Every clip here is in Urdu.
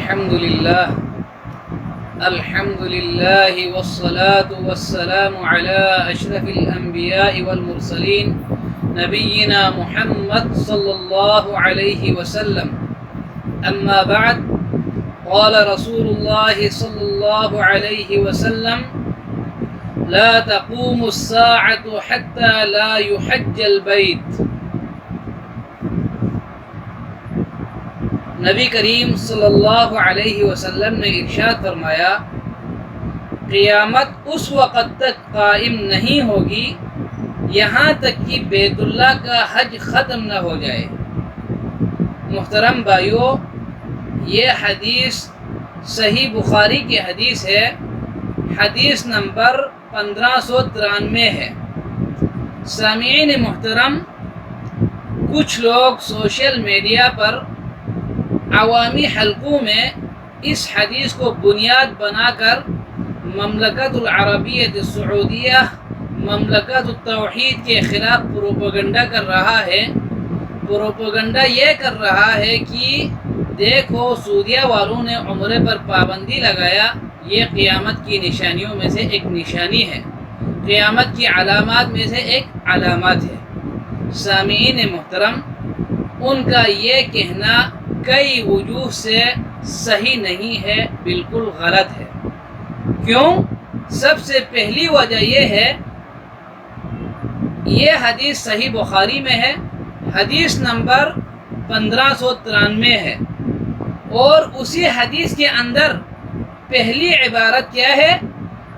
الحمد لله والصلاة والسلام على أشرف الأنبياء والمرسلين نبينا محمد صلى الله عليه وسلم. أما بعد، قال رسول الله صلى الله عليه وسلم: لا تقوم الساعة حتى لا يحج البيت. نبی کریم صلی اللہ علیہ وسلم نے ارشاد فرمایا، قیامت اس وقت تک قائم نہیں ہوگی یہاں تک کہ بیت اللہ کا حج ختم نہ ہو جائے۔ محترم بھائیو، یہ حدیث صحیح بخاری کی حدیث ہے، حدیث نمبر 1593 ہے۔ سامعین محترم، کچھ لوگ سوشل میڈیا پر عوامی حلقوں میں اس حدیث کو بنیاد بنا کر مملکت العربیہ السعودیہ، مملکت التوحید کے خلاف پروپیگنڈا کر رہا ہے۔ پروپیگنڈا یہ کر رہا ہے کہ دیکھو، سعودیہ والوں نے عمرے پر پابندی لگایا، یہ قیامت کی نشانیوں میں سے ایک نشانی ہے، قیامت کی علامات میں سے ایک علامات ہے۔ سامعین محترم، ان کا یہ کہنا کئی وجوہ سے صحیح نہیں ہے، بالکل غلط ہے۔ کیوں؟ سب سے پہلی وجہ یہ ہے، یہ حدیث صحیح بخاری میں ہے، حدیث نمبر 1593 ہے، اور اسی حدیث کے اندر پہلی عبارت کیا ہے؟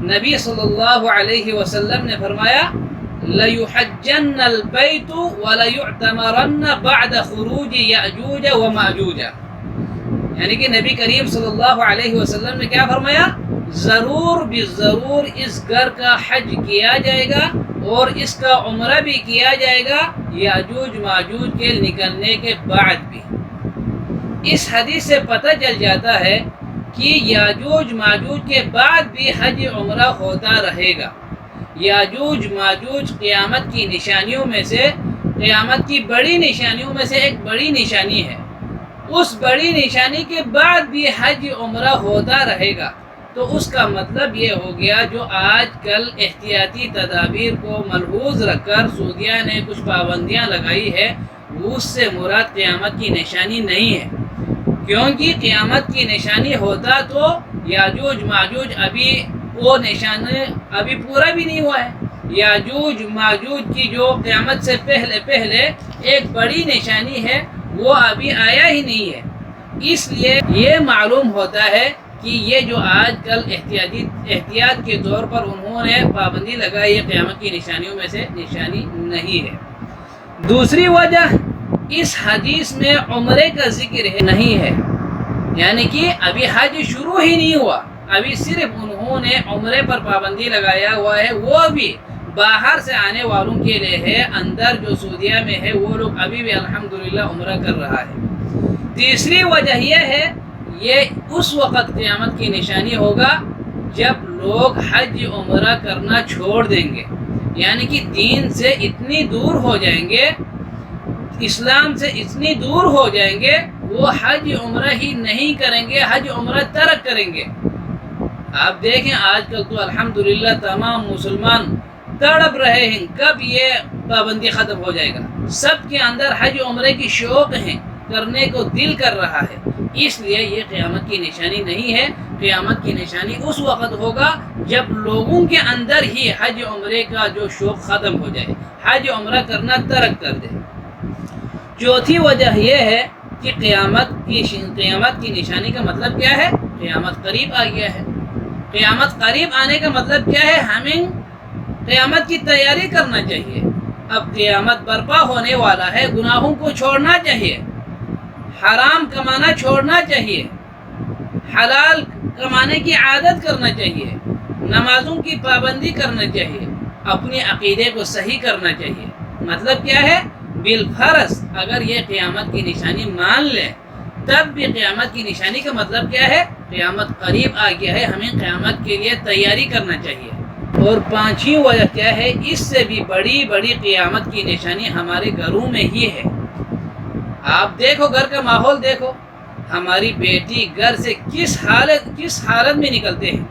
نبی صلی اللہ علیہ وسلم نے فرمایا: لَيُحَجَّنَّ الْبَيْتُ وَلَيُعْتَمَرَنَّ بَعْدَ خُرُوجِ يَأْجُوجَ وَمَأْجُوجَ۔ یعنی کہ نبی کریم صلی اللہ علیہ وسلم نے کیا فرمایا؟ ضرور بالضرور اس گھر کا حج کیا جائے گا اور اس کا عمرہ بھی کیا جائے گا، یاجوج ماجوج کے نکلنے کے بعد بھی۔ اس حدیث سے پتہ چل جاتا ہے کہ یاجوج ماجوج کے بعد بھی حج عمرہ ہوتا رہے گا۔ یاجوج ماجوج قیامت کی نشانیوں میں سے، قیامت کی بڑی نشانیوں میں سے ایک بڑی نشانی ہے۔ اس بڑی نشانی کے بعد بھی حج عمرہ ہوتا رہے گا۔ تو اس کا مطلب یہ ہو گیا، جو آج کل احتیاطی تدابیر کو ملحوظ رکھ کر سعودیہ نے کچھ پابندیاں لگائی ہے، اس سے مراد قیامت کی نشانی نہیں ہے، کیونکہ قیامت کی نشانی ہوتا تو یاجوج ماجوج وہ نشانی ابھی پورا بھی نہیں ہوا ہے۔ یاجوج ماجوج کی جو قیامت سے پہلے ایک بڑی نشانی ہے، وہ ابھی آیا ہی نہیں ہے۔ اس لیے یہ معلوم ہوتا ہے کہ یہ جو آج کل احتیاط کے طور پر انہوں نے پابندی لگائی، یہ قیامت کی نشانیوں میں سے نشانی نہیں ہے۔ دوسری وجہ، اس حدیث میں عمرے کا ذکر نہیں ہے، یعنی کہ ابھی حج شروع ہی نہیں ہوا، ابھی صرف انہوں نے عمرے پر پابندی لگایا ہوا ہے، وہ بھی باہر سے آنے والوں کے لیے ہے، اندر جو سعودیہ میں ہے وہ لوگ ابھی بھی الحمدللہ عمرہ کر رہا ہے۔ تیسری وجہ یہ ہے، یہ اس وقت قیامت کی نشانی ہوگا جب لوگ حج عمرہ کرنا چھوڑ دیں گے، یعنی کہ دین سے اتنی دور ہو جائیں گے، اسلام سے اتنی دور ہو جائیں گے، وہ حج عمرہ ہی نہیں کریں گے، حج عمرہ ترک کریں گے۔ آپ دیکھیں، آج کل تو الحمدللہ تمام مسلمان تڑپ رہے ہیں کب یہ پابندی ختم ہو جائے گا۔ سب کے اندر حج عمرے کی شوق ہے، کرنے کو دل کر رہا ہے، اس لیے یہ قیامت کی نشانی نہیں ہے۔ قیامت کی نشانی اس وقت ہوگا جب لوگوں کے اندر ہی حج عمرے کا جو شوق ختم ہو جائے، حج عمرہ کرنا ترک کر دے۔ چوتھی وجہ یہ ہے کہ قیامت کی نشانی کا مطلب کیا ہے؟ قیامت قریب آ گیا ہے۔ قیامت قریب آنے کا مطلب کیا ہے؟ ہمیں قیامت کی تیاری کرنا چاہیے۔ اب قیامت برپا ہونے والا ہے، گناہوں کو چھوڑنا چاہیے، حرام کمانا چھوڑنا چاہیے، حلال کمانے کی عادت کرنا چاہیے، نمازوں کی پابندی کرنا چاہیے، اپنے عقیدے کو صحیح کرنا چاہیے۔ مطلب کیا ہے؟ بالفرض اگر یہ قیامت کی نشانی مان لیں، تب بھی قیامت کی نشانی کا مطلب کیا ہے؟ قیامت قریب آ گیا ہے، ہمیں قیامت کے لیے تیاری کرنا چاہیے۔ اور پانچویں وجہ کیا ہے؟ اس سے بھی بڑی قیامت کی نشانی ہمارے گھروں میں ہی ہے۔ آپ دیکھو، گھر کا ماحول دیکھو، ہماری بیٹی گھر سے کس حالت میں نکلتے ہیں،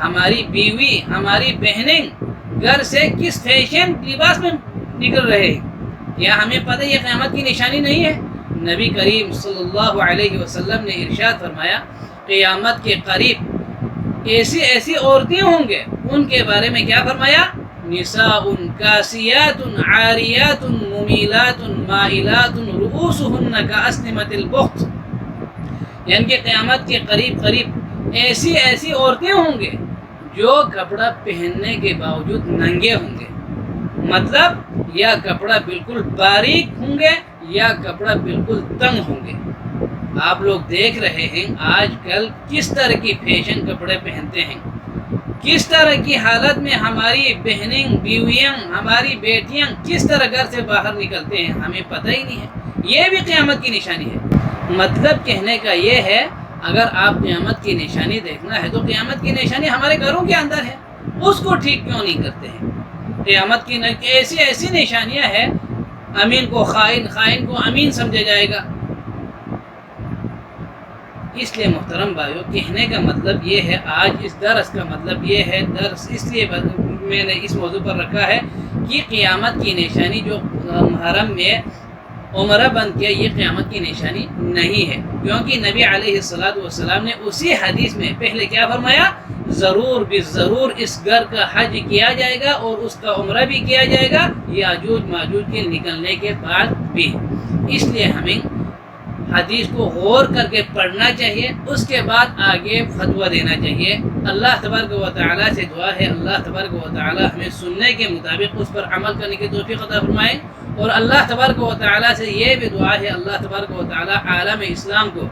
ہماری بیوی، ہماری بہنیں گھر سے کس فیشن لباس میں نکل رہے ہیں، کیا ہمیں پتہ یہ قیامت کی نشانی نہیں ہے؟ نبی کریم صلی اللہ علیہ وسلم نے ارشاد فرمایا قیامت کے قریب ایسی عورتیں ہوں گے، ان کے بارے میں کیا فرمایا؟ نساء کاسیات عاریات ممیلات مائلات رؤوسہن کاسنمۃ البخت، یعنی کہ قیامت کے قریب ایسی عورتیں ہوں گے جو کپڑا پہننے کے باوجود ننگے ہوں گے، مطلب یا کپڑا بالکل باریک ہوں گے یا کپڑا بالکل تنگ ہوں گے۔ آپ لوگ دیکھ رہے ہیں آج کل کس طرح کی فیشن کپڑے پہنتے ہیں، کس طرح کی حالت میں ہماری بہنیں، بیویاں، ہماری بیٹیاں کس طرح گھر سے باہر نکلتے ہیں، ہمیں پتہ ہی نہیں ہے۔ یہ بھی قیامت کی نشانی ہے۔ مطلب کہنے کا یہ ہے اگر آپ قیامت کی نشانی دیکھنا ہے تو قیامت کی نشانی ہمارے گھروں کے اندر ہے، اس کو ٹھیک کیوں نہیں کرتے ہیں؟ قیامت کی ایسی نشانیاں ہیں، امین کو خائن، خائن کو امین سمجھا جائے گا۔ اس لیے محترم بھائیو، کہنے کا مطلب یہ ہے، آج اس درس کا مطلب یہ ہے، درس اس لیے میں نے اس موضوع پر رکھا ہے کہ قیامت کی نشانی جو محرم میں عمرہ بند کیا، یہ قیامت کی نشانی نہیں ہے، کیونکہ نبی علیہ السلام نے اسی حدیث میں پہلے کیا فرمایا؟ ضرور بالضرور اس گھر کا حج کیا جائے گا اور اس کا عمرہ بھی کیا جائے گا یاجوج ماجوج کے نکلنے کے بعد بھی۔ اس لیے ہمیں حدیث کو غور کر کے پڑھنا چاہیے، اس کے بعد آگے فتویٰ دینا چاہیے۔ اللہ تبارک و تعالیٰ سے دعا ہے اللہ تبارک و تعالیٰ ہمیں سننے کے مطابق اس پر عمل کرنے کی توفیق عطا فرمائے، اور اللہ تبارک و تعالیٰ سے یہ بھی دعا ہے اللہ تبارک و تعالیٰ عالم اسلام کو،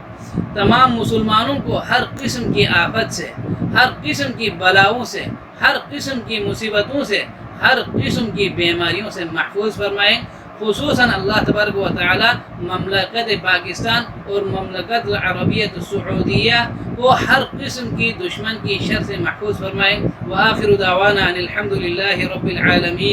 تمام مسلمانوں کو ہر قسم کی آفت سے، ہر قسم کی بلاؤں سے، ہر قسم کی مصیبتوں سے، ہر قسم کی بیماریوں سے محفوظ فرمائیں۔ خصوصاً اللہ تبارک و تعالی مملکت پاکستان اور مملکت عربیت السعودیہ کو ہر قسم کی دشمن کی شر سے محفوظ فرمائیں۔ وآخر دعوانا ان الحمد للہ رب العالمین۔